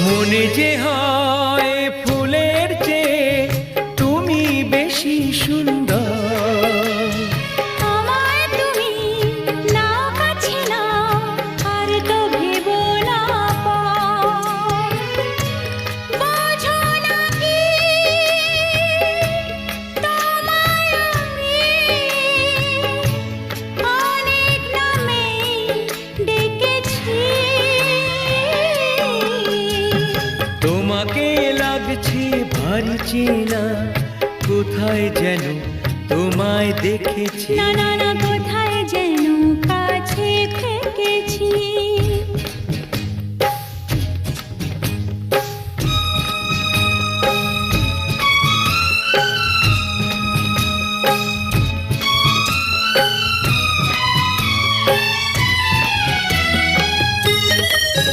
মনে যে হয় ফুলের চেয়ে তুমি বেশি সুন্দর। আমায় তুমি নাও কাছে নাও, আর তো ভেবো না পর। বোঝো না কি তোমায় আমি অনেক নামেই ডেকেছি। তোমাকে লাগছে ভারী চেনা, কোথায় যেন তোমায় দেখেছি। না না না, কোথায় যেন কাছে থেকেছি।